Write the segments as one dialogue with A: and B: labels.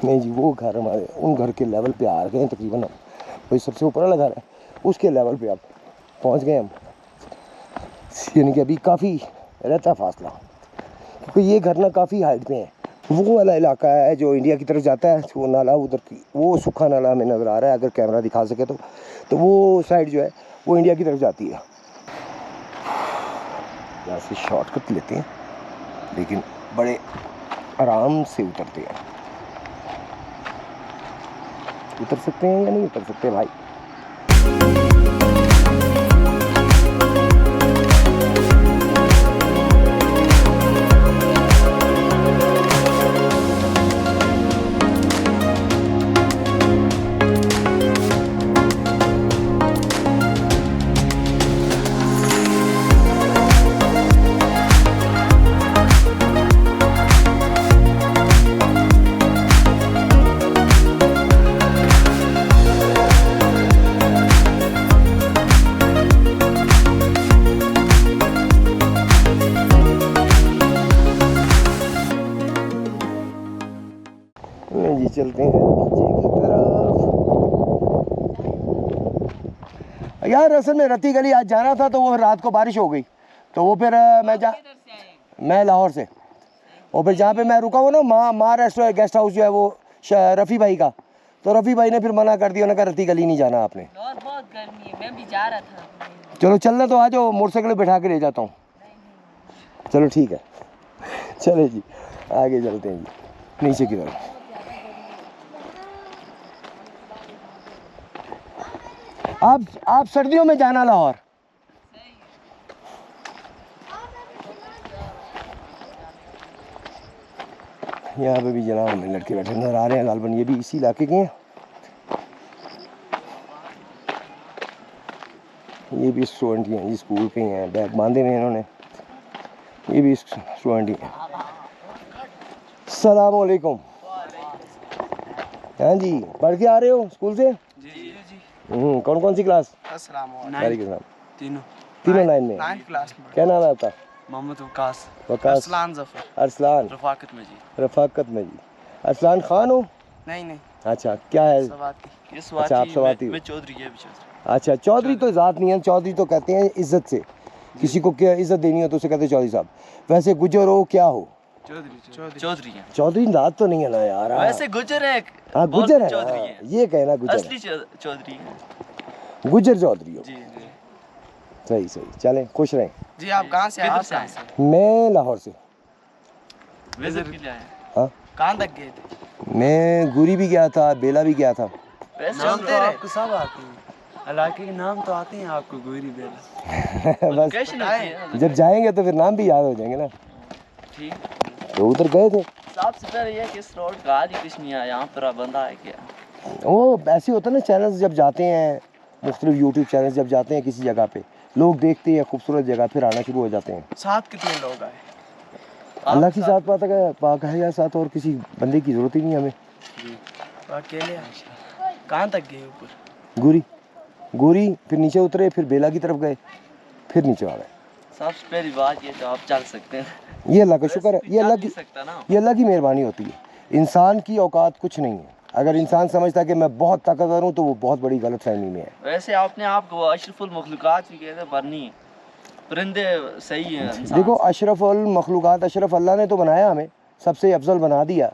A: नहीं जी, वो घर हमारे उन घर के लेवल पे आ गए हैं तकरीबन। वही सबसे ऊपर वाला घर है, उसके लेवल पे अब पहुंच गए हम। यानी कि अभी काफ़ी रहता है फासला, क्योंकि ये घर ना काफ़ी हाइट पे है। वो वाला इलाका है जो इंडिया की तरफ जाता है, वो नाला उधर की, वो सूखा नाला हमें नज़र आ रहा है अगर कैमरा दिखा सके तो वो साइड जो है वो इंडिया की तरफ जाती है। यहाँ से शॉर्टकट लेते हैं, लेकिन बड़े आराम से उतरते हैं। उतर सकते हैं या नहीं उतर सकते भाई? जी चलते हैं नीचे की तरफ। यार असल में रत्ती गली आज जाना था, तो वो रात को बारिश हो गई, तो वो फिर मैं लाहौर से, और फिर जहाँ पे मैं रुका हूँ ना माँ रेस्टोरेंट गेस्ट हाउस जो है वो रफ़ी भाई का, तो रफ़ी भाई ने फिर मना कर दिया, उन्होंने कहा रत्ती गली नहीं जाना आपने।
B: बहुत गर्मी है, मैं भी जा रहा था।
A: चलो चलना तो आ जाओ, मोटरसाइकिल बैठा के ले जाता हूँ। चलो ठीक है, चले जी आगे चलते हैं जी नीचे की तरफ। आप सर्दियों में जाना लाहौर। यहाँ पे भी जनाब हमें लड़के बैठे नजर आ रहे हैं, गालबन ये भी इसी इलाके के हैं। ये भी स्टूडेंट ही हैं जी, स्कूल के ही हैं, बैग बांधे हुए हैं इन्होंने। ये भी स्टूडेंट ही हैं। अस्सलाम वालेकुम। हाँ जी, पढ़ के आ रहे हो स्कूल से?
C: जी।
A: कौन कौन सी क्लास? तीनों 9 में। क्या नाम है आपका?
C: मोहम्मद वकास।
A: अरसलान जफर। अरसलान
C: रफाकत में जी।
A: रफाकत में जी। अरसलान खान हो?
C: नहीं।
A: अच्छा, क्या है?
C: ये
A: अच्छा, आप सवाती हो।
C: मैं चौधरी है।
A: अच्छा, चौधरी तो ज़ात नहीं है, चौधरी तो कहते हैं इज्जत से, किसी को क्या इज्जत देनी हो तो उसे कहते हैं चौधरी साहब। वैसे गुजर हो क्या हो?
C: चौधरी है।
A: चौधरी ज़ात तो नहीं है ना यार।
C: वैसे गुजर है।
A: हाँ गुजर है,
C: चौधरी है।
A: ये कहना गुजर
C: असली चौधरी है।
A: गुजर चौधरी हो।
C: जी।
A: सही चलें, खुश रहें
C: जी। आप कहाँ से आए?
A: मैं लाहौर से।
C: विजिट के लिए आए?
A: हाँ।
C: कहाँ तक गए थे?
A: मैं गुरी भी गया था, बेला भी गया था।
C: नाम तो आपको सब आते हैं, इलाके के नाम तो आते हैं आपको, गोरी बेला।
A: बस जब जाएंगे तो फिर नाम भी याद हो जाएंगे ना।
C: ठीक।
A: तो उधर गए थे।
C: सबसे पहले ये किस रोड का आज कुछ नहीं आया, यहाँ पर बंदा है क्या?
A: वो ऐसे होता है ना, चैनल्स जब जाते हैं, मुख्तलिफ यूट्यूब चैनल्स जब जाते हैं किसी जगह पे, लोग देखते हैं खूबसूरत जगह, फिर आना शुरू हो जाते हैं।
C: साथ कितने लोग आए?
A: अल्लाह की साथ पाक है या साथ, और किसी बंदे की ज़रूरत ही नहीं हमें।
C: अकेले कहाँ तक गए? ऊपर
A: गोरी, फिर नीचे उतरे, फिर बेला की तरफ गए, फिर नीचे आ गए।
C: सबसे पहली बात ये तो आप चल सकते हैं,
A: ये अल्लाह का शुक्र है, ये अल्लाह की मेहरबानी होती है। इंसान की औकात कुछ नहीं है। अगर इंसान समझता है कि मैं बहुत ताकतवर हूँ तो वो बहुत बड़ी गलत फहमी में है।
C: वैसे आपने आपको अशरफुल मखलूकात भी कहते हैं, पर नहीं, परिंदे सही हैं।
A: देखो अशरफुल मखलूकात, अशरफ अल्लाह ने तो बनाया, हमें सबसे अफजल बना दिया,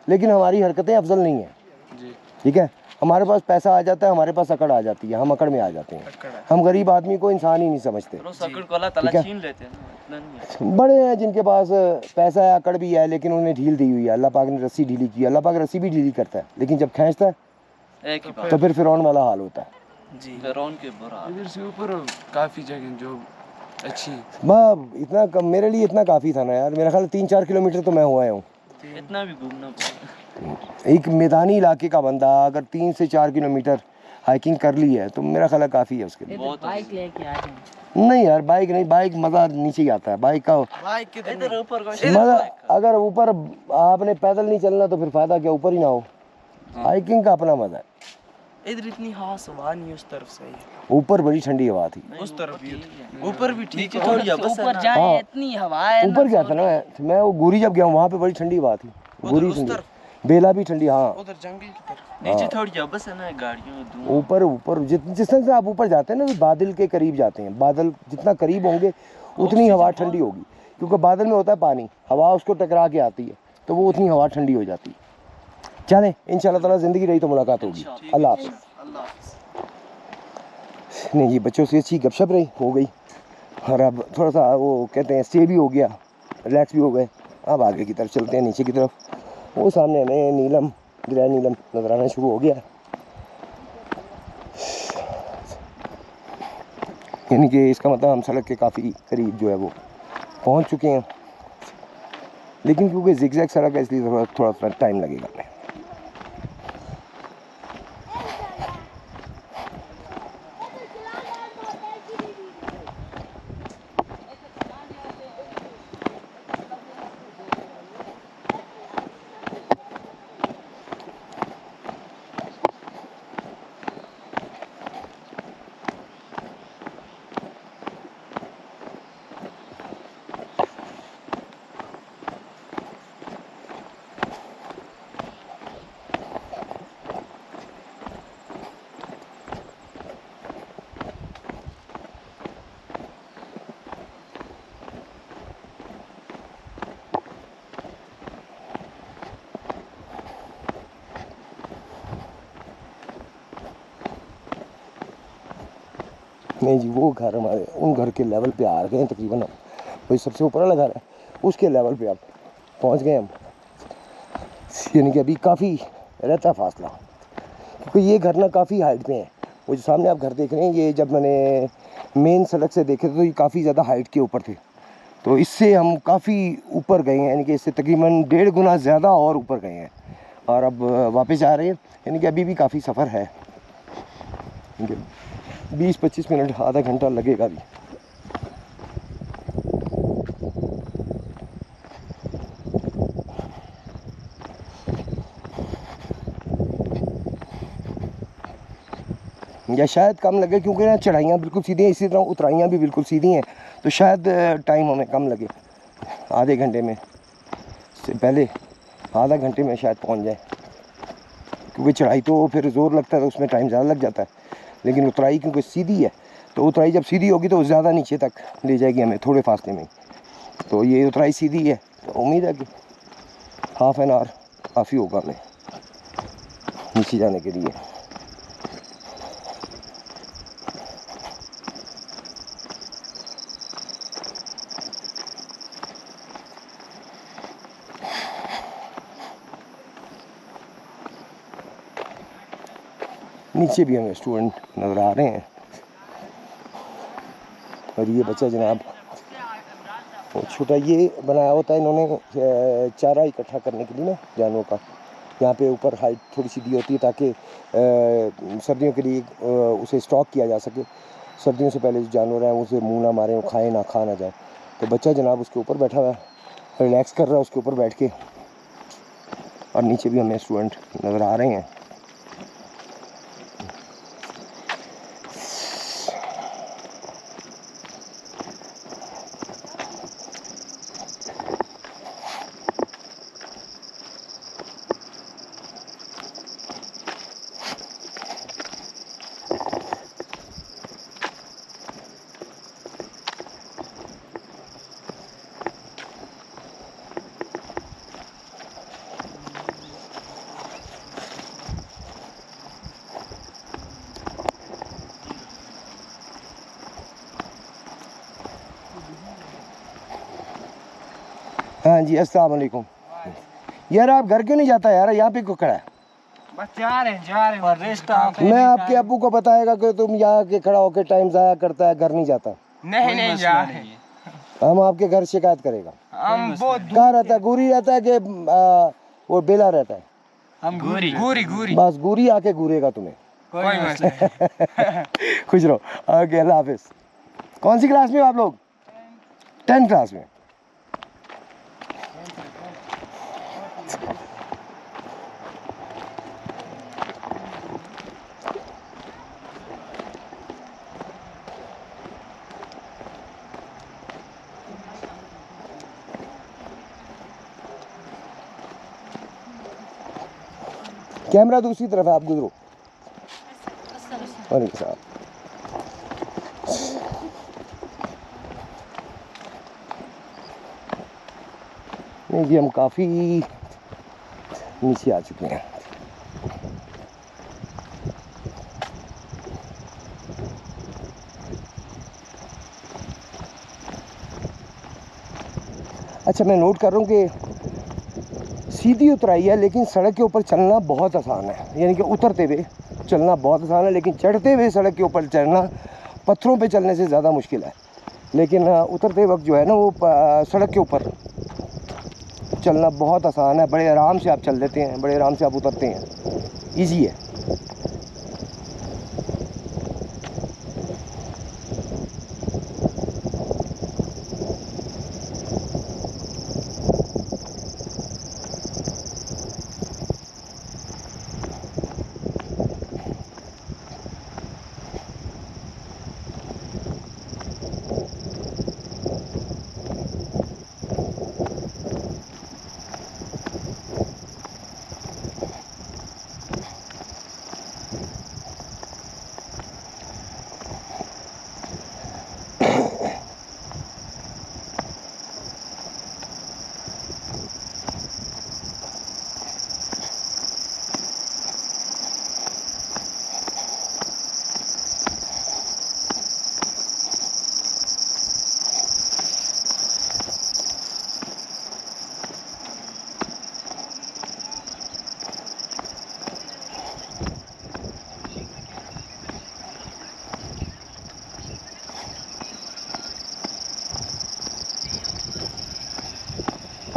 A: लेकिन हमारी हरकतें अफजल नहीं है। ठीक है, हमारे पास पैसा आ जाता है, हमारे पास अकड़ आ जाती है, हम अकड़ में आ जाते हैं। हम गरीब आदमी को इंसान ही नहीं समझते। बड़े हैं जिनके पास पैसा है, अकड़ भी है, लेकिन उन्हें ढील दी हुई है, अल्लाह पाक ने रस्सी ढीली की है। अल्लाह पाक रस्सी भी ढीली करता है, लेकिन जब खींचता है तो फिर फिरौन वाला हाल होता है
C: जी। फिरौन के इधर से ऊपर काफ़ी जगह जो अच्छी,
A: इतना कम मेरे लिए, इतना काफ़ी था ना यार। मेरा ख्याल 3-4 किलोमीटर तो मैं हुआ हूँ।
C: इतना भी घूमना
A: एक मैदानी इलाके का बंदा अगर 3 से 4 किलोमीटर हाइकिंग कर ली है तो मेरा ख्याल काफ़ी है उसके लिए।
B: बाइक लेके आ जाए।
A: नहीं यार, बाइक नहीं, बाइक मज़ा नीचे ही आता है। बाइक का मज़ा, अगर ऊपर आपने पैदल नहीं चलना तो फिर फ़ायदा क्या, ऊपर ही ना हो। हाइकिंग का अपना मज़ा है।
C: इधर इतनी हवा नहीं, उस तरफ से
A: ऊपर बड़ी ठंडी हवा थी।
C: उस तरफ भी ऊपर भी ठीक है,
B: थोड़ी ऊपर जाए इतनी हवा है।
A: ऊपर क्या था ना, मैं वो गुरी जब गया वहाँ पे बड़ी ठंडी हवा थी। बेला भी ठंडी, हाँ
C: उधर जंगल की तरफ
D: नीचे थोड़ी बस है ना गाड़ियों में धुआं।
A: ऊपर ऊपर जिस तरह से आप ऊपर जाते हैं ना, तो बादल के करीब जाते हैं, बादल जितना करीब होंगे उतनी हवा ठंडी होगी, क्योंकि बादल में होता है पानी, हवा उसको टकरा के आती है तो वो उतनी हवा ठंडी हो जाती है। चलें, इंशाल्लाह ताला ज़िंदगी रही तो मुलाकात होगी। अल्लाह हाफ़िज़। नहीं जी, बच्चों से अच्छी गपशप रही हो गई, और अब थोड़ा सा वो कहते हैं स्टे भी हो गया, रिलैक्स भी हो गए। अब आगे की तरफ चलते हैं, नीचे की तरफ। वो सामने हमें नीलम, दरिया नीलम नजर आना शुरू हो गया, यानी कि इसका मतलब हम सड़क के काफ़ी करीब जो है वो पहुंच चुके हैं, लेकिन क्योंकि ज़िगज़ैग सड़क है इसलिए थोड़ा सा टाइम लगेगा हमें। नहीं जी, वो घर हमारे उन घर के लेवल पे आ गए हैं तकरीबन, हम वही सबसे ऊपर वाला घर है उसके लेवल पे अब पहुंच गए हम, यानी कि अभी काफ़ी रहता है फासला, क्योंकि ये घर ना काफ़ी हाइट पे है। वो जो सामने आप घर देख रहे हैं, ये जब मैंने मेन सड़क से देखे थे तो ये काफ़ी ज़्यादा हाइट के ऊपर थे, तो इससे हम काफ़ी ऊपर गए हैं, यानी कि इससे तकरीबन 1.5 गुना ज़्यादा और ऊपर गए हैं, और अब वापस आ रहे हैं, यानी कि अभी भी काफ़ी सफ़र है, 20-25 मिनट आधा घंटा लगेगा अभी। या शायद कम लगे, क्योंकि ना चढ़ाइयाँ बिल्कुल सीधी हैं, इसी तरह उतराइयाँ भी बिल्कुल सीधी हैं, तो शायद टाइम हमें कम लगे, आधे घंटे में से पहले आधा घंटे में शायद पहुंच जाए, क्योंकि चढ़ाई तो फिर ज़ोर लगता है तो उसमें टाइम ज़्यादा लग जाता है, लेकिन उतराई क्योंकि सीधी है, तो उतराई जब सीधी होगी तो ज़्यादा नीचे तक ले जाएगी हमें थोड़े फासले में, तो ये उतराई सीधी है, तो उम्मीद है कि हाफ़ एन आवर काफ़ी होगा हमें नीचे जाने के लिए। नीचे भी हमें स्टूडेंट नज़र आ रहे हैं, और ये बच्चा जनाब वो छोटा ये बनाया होता है इन्होंने चारा इकट्ठा करने के लिए ना जानवरों का, यहाँ पे ऊपर हाइट थोड़ी सी दी होती है ताकि सर्दियों के लिए उसे स्टॉक किया जा सके, सर्दियों से पहले जो जानवर हैं उसे मुँह ना मारें, वो खाए ना खा ना जाए, तो बच्चा जनाब उसके ऊपर बैठा हुआ है, रिलैक्स कर रहा है उसके ऊपर बैठ के, और नीचे भी हमें स्टूडेंट नज़र आ रहे हैं। हाँ जी, अस्सलाम वालेकुम। यार आप घर क्यों नहीं जाता यार, यहाँ पे क्यों खड़ा है?
C: बस जा रहे हैं और रेस्ट आप।
A: मैं आपके अब्बू को बताएगा कि तुम यहाँ के खड़ा होकर टाइम ज़ाया करता है, घर नहीं जाता।
C: नहीं जा रहे,
A: हम आपके घर शिकायत करेगा।
C: हम बहुत
A: कहाँ रहता है? गुरी रहता है कि वो बेला रहता है?
C: हम गुरी गुरी
A: बस गुरी आके घूरेगा तुम्हें।
C: कोई मसला नहीं।
A: खुश रहो। ओके, अल्लाह हाफिज़। कौन सी क्लास में हो आप लोग? 10th क्लास में। कैमरा दूसरी तरफ है, आप गुजरो। वालेकुम सलाम। नहीं जी, हम काफ़ी नीचे आ चुके हैं। अच्छा, मैं नोट कर रहा हूँ कि सीधी उतराई है लेकिन सड़क के ऊपर चलना बहुत आसान है। यानी कि उतरते हुए चलना बहुत आसान है, लेकिन चढ़ते हुए सड़क के ऊपर चढ़ना पत्थरों पे चलने से ज़्यादा मुश्किल है। लेकिन उतरते वक्त जो है ना, वो सड़क के ऊपर चलना बहुत आसान है। बड़े आराम से आप चल देते हैं, बड़े आराम से आप उतरते हैं, ईजी है।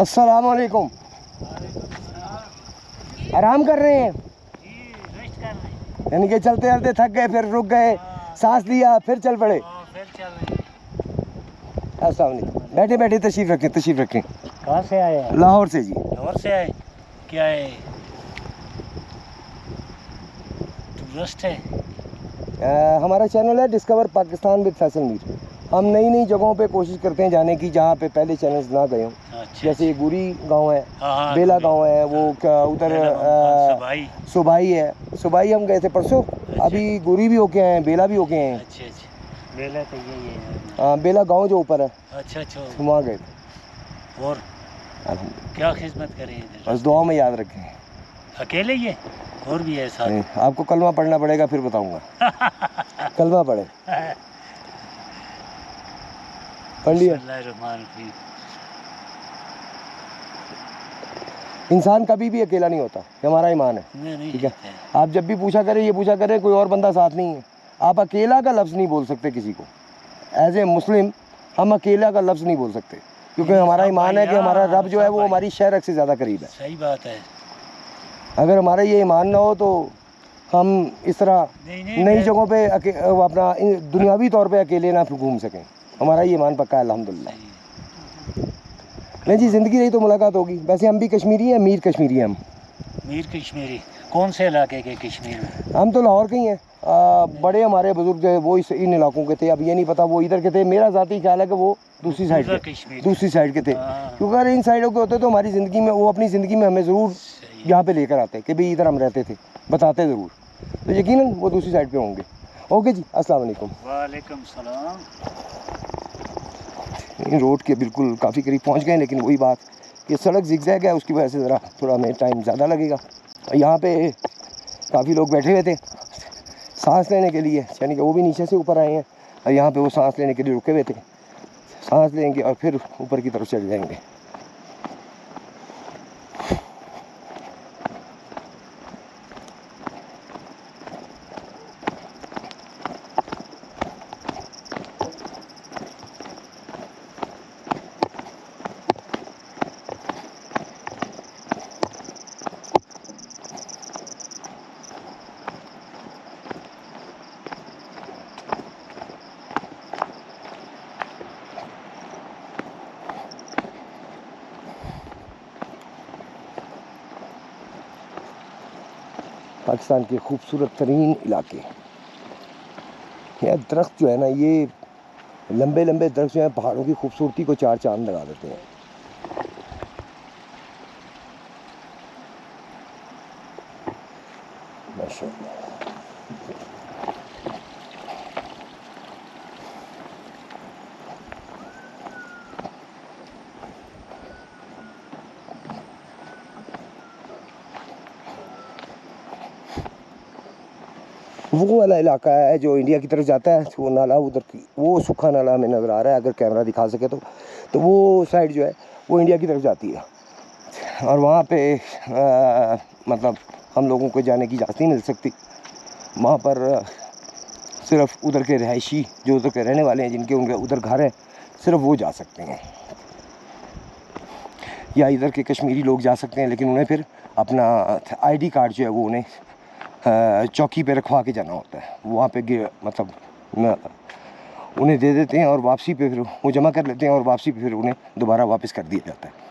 A: अस्सलाम वालेकुम। आराम कर रहे हैं? यानी कि चलते चलते थक गए, फिर रुक गए, सांस लिया, फिर चल पड़े। अस्सलाम वालेकुम। बैठे बैठे तशरीफ़ रखें, तशरीफ़ रखें।
E: कहाँ से आए हैं?
A: लाहौर से जी।
E: लाहौर से आए? क्या है, टूरिस्ट है?
A: हमारा चैनल है डिस्कवर पाकिस्तान विद फैसल मीर। हम नई नई जगहों पे कोशिश करते हैं जाने की जहाँ पे पहले चैनल्स ना गए हों।
E: अच्छा,
A: जैसे गुरी गांव है,
E: हाँ,
A: बेला गांव है, वो उधर
E: सबाई।
A: सुबाई है। सुबाई हम गए थे परसों। अभी गुरी भी होके आए हैं, बेला भी होके आए हैं।
E: अच्छा अच्छा, बेला तो यही है।
A: हाँ, बेला गांव जो ऊपर है,
E: अच्छा अच्छा,
A: वहाँ गए थे।
E: और क्या खिदमत करें इधर?
A: बस दुआ में याद रखें।
E: अकेले ही है और भी है साथ?
A: आपको कलमा पढ़ना पड़ेगा, फिर बताऊंगा। कलमा पढ़े, पढ़ लिया।
E: बिस्मिल्लाहिर्रहमानिर्रहीम।
A: इंसान कभी भी अकेला नहीं होता, ये हमारा ईमान है।
E: नहीं
A: ठीक है, आप जब भी पूछा करें, ये पूछा करें कोई और बंदा साथ नहीं है, आप अकेला का लफ्ज़ नहीं बोल सकते किसी को। एज ए मुस्लिम हम अकेला का लफ्ज़ नहीं बोल सकते, क्योंकि हमारा ईमान है कि हमारा रब जो है वो हमारी शहरक से ज़्यादा करीब है।
E: सही बात है।
A: अगर हमारा ये ईमान ना हो तो हम इस तरह नई जगहों पे अपना दुनियावी तौर पे अकेले ना घूम सकें। हमारा ये ईमान पक्का है अल्हम्दुलिल्लाह। नहीं जी, ज़िंदगी रही तो मुलाकात होगी। वैसे हम भी कश्मीरी हैं, मीर कश्मीरी हैं हम।
E: मीर कश्मीरी कौन से इलाके के कश्मीर में?
A: हम तो लाहौर के ही हैं। बड़े हमारे बुजुर्ग जो है वो इन इलाकों के थे। अब ये नहीं पता वो इधर के थे, मेरा ज़ाती ख्याल है कि वो दूसरी साइड के थे। क्योंकि अगर इन साइडों के होते तो हमारी ज़िंदगी में, वो अपनी ज़िंदगी में हमें ज़रूर यहाँ पे लेकर आते कि भाई इधर हम रहते थे, बताते ज़रूर। तो यकीनन वो दूसरी साइड पे होंगे। ओके जी, अस्सलाम वालेकुम।
E: वालेकुम सलाम।
A: रोड के बिल्कुल काफ़ी करीब पहुँच गए, लेकिन वही बात कि सड़क ज़िगज़ैग है, उसकी वजह से ज़रा थोड़ा हमें टाइम ज़्यादा लगेगा। यहाँ पे काफ़ी लोग बैठे हुए थे सांस लेने के लिए, यानी कि वो भी नीचे से ऊपर आए हैं और यहाँ पे वो सांस लेने के लिए रुके हुए थे। सांस लेंगे और फिर ऊपर की तरफ चले जाएंगे। पाकिस्तान के खूबसूरत तरीन इलाके। यह दरख्त जो है ना, ये लंबे लंबे दरख्त जो हैं पहाड़ों की खूबसूरती को चार चांद लगा देते हैं। माशाअल्लाह। वो वाला इलाका है जो इंडिया की तरफ जाता है, वो नाला उधर की, वो सूखा नाला हमें नज़र आ रहा है, अगर कैमरा दिखा सके तो वो साइड जो है वो इंडिया की तरफ जाती है। और वहाँ पे मतलब हम लोगों को जाने की इजाज़त नहीं मिल सकती। वहाँ पर सिर्फ उधर के रहायशी जो उधर के रहने वाले हैं, जिनके उनके उधर घर है, सिर्फ वो जा सकते हैं, या इधर के कश्मीरी लोग जा सकते हैं, लेकिन उन्हें फिर अपना आईडी कार्ड जो है वो उन्हें चौकी पे रखवा के जाना होता है। वहाँ पे मतलब उन्हें दे देते हैं और वापसी पे फिर वो जमा कर लेते हैं और वापसी पे फिर उन्हें दोबारा वापस कर दिया जाता है।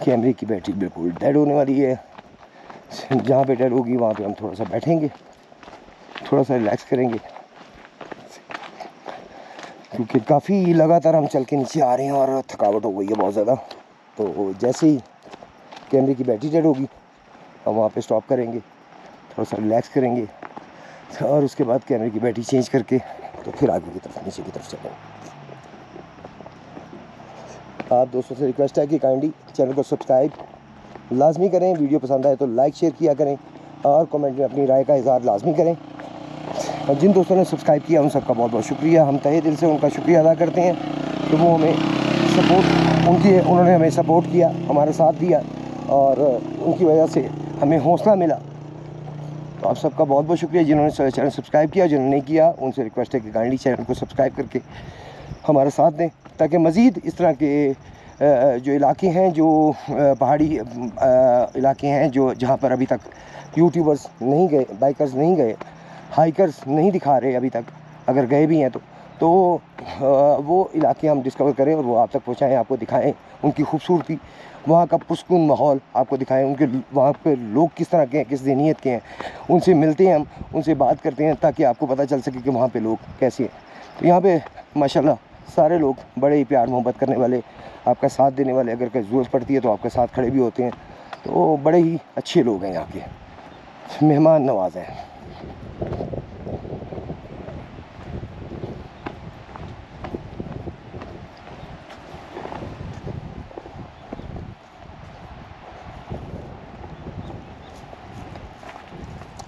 A: कैमरे की बैटरी बिल्कुल डेड होने वाली है। जहाँ पे डेड होगी वहाँ पे हम थोड़ा सा बैठेंगे, थोड़ा सा रिलैक्स करेंगे, क्योंकि काफ़ी लगातार हम चल के नीचे आ रहे हैं और थकावट हो गई है बहुत ज़्यादा। तो जैसे ही कैमरे की बैटरी डेड होगी हम वहाँ पे स्टॉप करेंगे, थोड़ा सा रिलैक्स करेंगे और उसके बाद कैमरे की बैटरी चेंज करके तो फिर आगे की तरफ, नीचे की तरफ चलेंगे। आप दोस्तों से रिक्वेस्ट है कि काइंडली चैनल को सब्सक्राइब लाजमी करें, वीडियो पसंद आए तो लाइक शेयर किया करें और कमेंट में अपनी राय का इज़हार लाजमी करें। और जिन दोस्तों ने सब्सक्राइब किया उन सबका बहुत बहुत शुक्रिया, हम तहे दिल से उनका शुक्रिया अदा करते हैं कि वो हमें सपोर्ट, उन्होंने हमें सपोर्ट किया, हमारा साथ दिया और उनकी वजह से हमें हौसला मिला। तो आप सबका बहुत बहुत शुक्रिया जिन्होंने चैनल सब्सक्राइब किया, जिन्होंने नहीं किया उनसे रिक्वेस्ट है कि काइंडली चैनल को सब्सक्राइब करके हमारा साथ दें, ताकि मज़ीद इस तरह के जो इलाके हैं, जो पहाड़ी इलाके हैं, जो जहाँ पर अभी तक यूट्यूबर्स नहीं गए, बाइकर्स नहीं गए, हाइकर्स नहीं दिखा रहे अभी तक, अगर गए भी हैं तो वो इलाके हम डिस्कवर करें और वो आप तक पहुँचाएँ, आपको दिखाएं उनकी खूबसूरती, वहाँ का पुरसुकून माहौल आपको दिखाएं, उनके वहाँ पे लोग किस तरह के हैं, किस ज़हनियत के हैं, उनसे मिलते हैं हम, उनसे बात करते हैं ताकि आपको पता चल सके कि वहाँ पे लोग कैसे हैं। तो यहाँ पे माशाल्लाह सारे लोग बड़े ही प्यार मोहब्बत करने वाले, आपका साथ देने वाले, अगर कहीं ज़रूरत पड़ती है तो आपके साथ खड़े भी होते हैं। तो बड़े ही अच्छे लोग हैं यहाँ के, मेहमान नवाज हैं।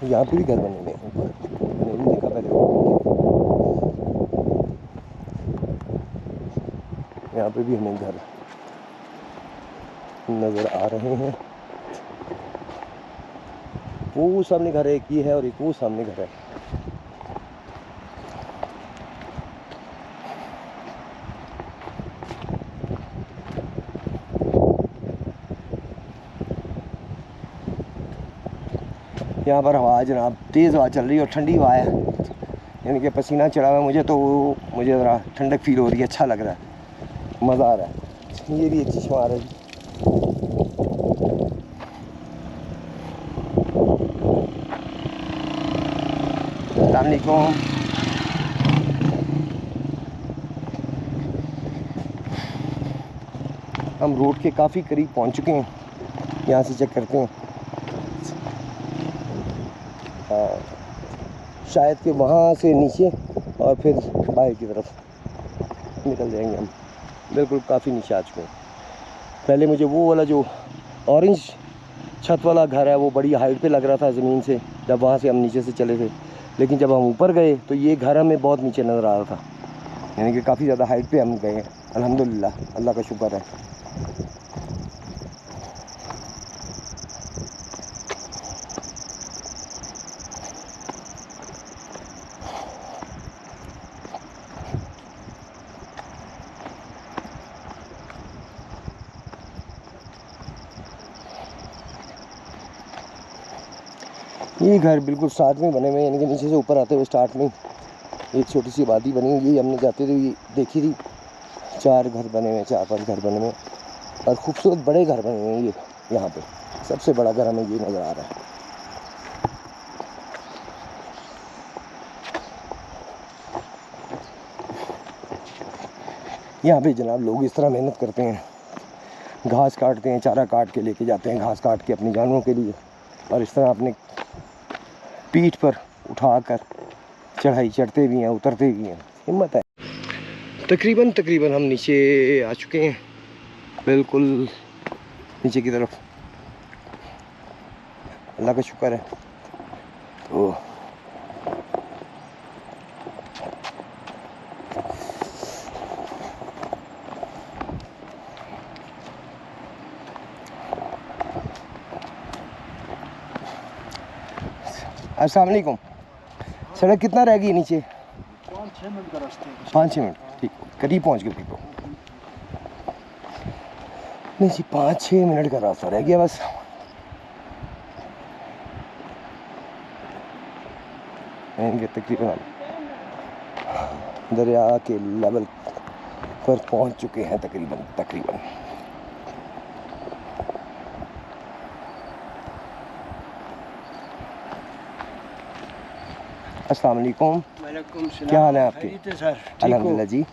A: यहाँ पे भी घर बने हुए हैं, मैंने नहीं देखा पहले। यहाँ पे भी हमें घर नज़र आ रहे हैं। वो सामने घर है, एक ये है और एक वो सामने घर है। यहाँ पर हवा जनाब तेज़ हवा चल रही है और ठंडी हवा है, यानी कि पसीना चढ़ा हुआ है मुझे, तो मुझे ज़रा ठंडक फील हो रही है, अच्छा लग रहा है, मज़ा आ रहा है। ये भी एक चश्मा आ रहा है। अस्सलाम वालेकुम। हम रोड के काफ़ी करीब पहुँच चुके हैं, यहाँ से चेक करते हैं। शायद कि वहाँ से नीचे और फिर बाहर की तरफ निकल जाएंगे हम। बिल्कुल काफ़ी नीचे आ चुके हैं। पहले मुझे वो वाला जो ऑरेंज छत वाला घर है वो बड़ी हाइट पे लग रहा था ज़मीन से, जब वहाँ से हम नीचे से चले थे, लेकिन जब हम ऊपर गए तो ये घर हमें बहुत नीचे नज़र आ रहा था, यानी कि काफ़ी ज़्यादा हाइट पे हम गए हैं। अल्हम्दुलिल्लाह, अल्लाह का शुक्र है। ये घर बिल्कुल स्टार्ट में बने हुए हैं, यानी कि नीचे से ऊपर आते हुए स्टार्ट में एक छोटी सी आबादी बनी हुई है, हमने जाते थे ये देखी थी, 4 घर बने हुए हैं, 4-5 घर बने हुए हैं और खूबसूरत बड़े घर बने हुए हैं। ये यहाँ पे सबसे बड़ा घर हमें ये नज़र आ रहा है। यहाँ पे जनाब लोग इस तरह मेहनत करते हैं, घास काटते हैं, चारा काट के लेके जाते हैं, घास काट के अपने जानवरों के लिए, और इस तरह अपने पीठ पर उठाकर चढ़ाई चढ़ते भी हैं, उतरते भी हैं, हिम्मत है। तकरीबन हम नीचे आ चुके हैं, बिल्कुल नीचे की तरफ। अल्लाह का शुक्र है। तो अस्सलाम वालेकुम। सड़क कितना रह गई नीचे?
C: 5-6 मिनट का रास्ता है।
A: 5-6 मिनट, ठीक, करीब पहुंच गए तो। नहीं जी, 5-6 मिनट का रास्ता रह गया बस। ये तकरीबन दरिया के लेवल पर पहुंच चुके हैं तकरीबन। अस्सलाम वालेकुम।
C: वालेकुम सलाम।
A: क्या हाल है आपके?
C: खैरियत है सर?
A: अल्हम्दुलिल्लाह जी।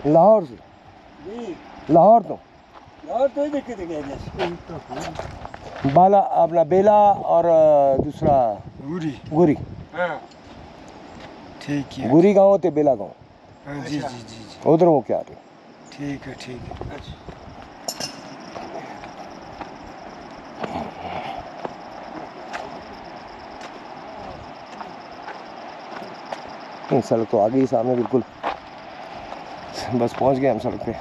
A: लाहौर से? लाहौर तो बाला अपना बेला और दूसरा गुरी।
C: ठीक है।
A: गुरी गाँव होते बेला गाँव,
C: जी जी जी जी।
A: उधर वो क्या आते।
C: ठीक है ठीक है।
A: सड़क तो आ गई सामने बिल्कुल, बस पहुंच गए हम सड़क पे।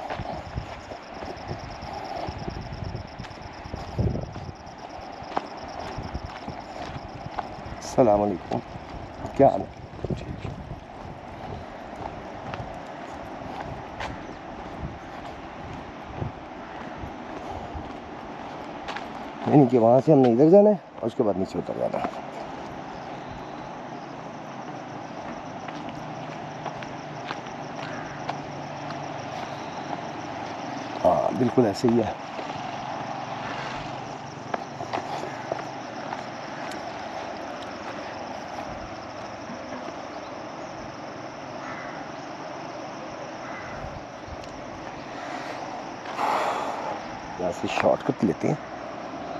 A: अस्सलाम वालेकुम, क्या हाल है? यानी कि वहाँ से हमने इधर जाना है और उसके बाद नीचे उतर जाना है। हाँ बिल्कुल ऐसे ही है। यहाँ से शॉर्टकट लेते हैं,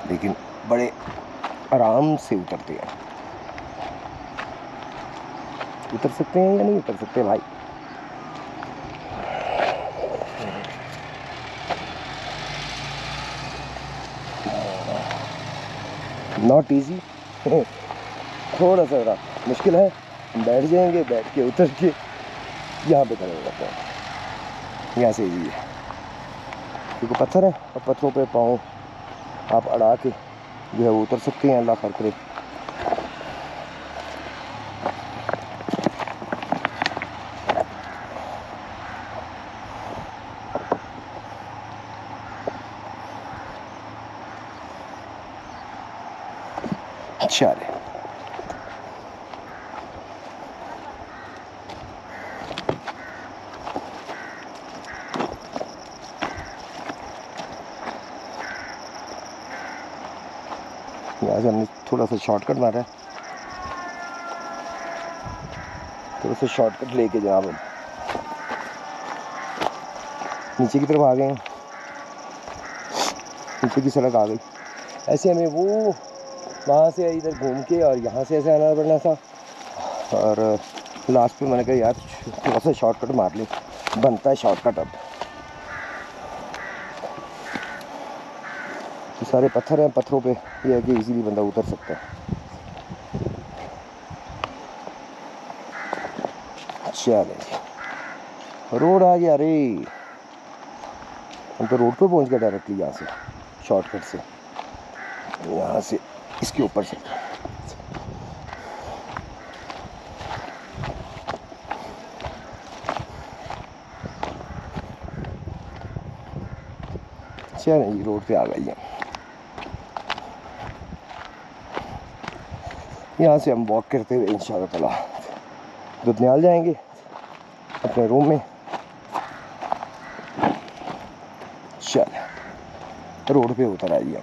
A: लेकिन बड़े आराम से उतरते हैं। उतर सकते हैं या नहीं उतर सकते भाई? नॉट इजी, थोड़ा सा मुश्किल है। बैठ जाएंगे, बैठ के उतर के यहाँ पे खड़े हो जाते हैं। यहाँ से इजी है क्योंकि पत्थर है और पत्थरों पे पाँव आप अड़ा के जो है वो उतर सकते हैं। अल्लाह खैर करे। चले यहाँ से हमने थोड़ा सा शॉर्टकट मारा है, थोड़ा सा शॉर्टकट लेके जनाब हम नीचे की तरफ आ गए हैं। नीचे की सड़क आ गई। ऐसे हमें वो वहाँ से इधर घूम के और यहाँ से ऐसे आना पड़ना था, और लास्ट पे मैंने कहा यार थोड़ा सा शॉर्टकट मार ले, बनता है शॉर्टकट अब। ये सारे पत्थर हैं, पत्थरों पे ये है कि इजीली बंदा उतर सकता है। चले रोड आ गया रे, हम तो रोड पे पहुंच गए डायरेक्टली यहाँ से, शॉर्टकट से, यहाँ से इसके ऊपर से। चले जी रोड पे आ गई है। यहाँ से हम वॉक करते हुए इंशाल्लाह ताला दुधनियाल जाएंगे अपने रूम में। चल रोड पे उतर आइए।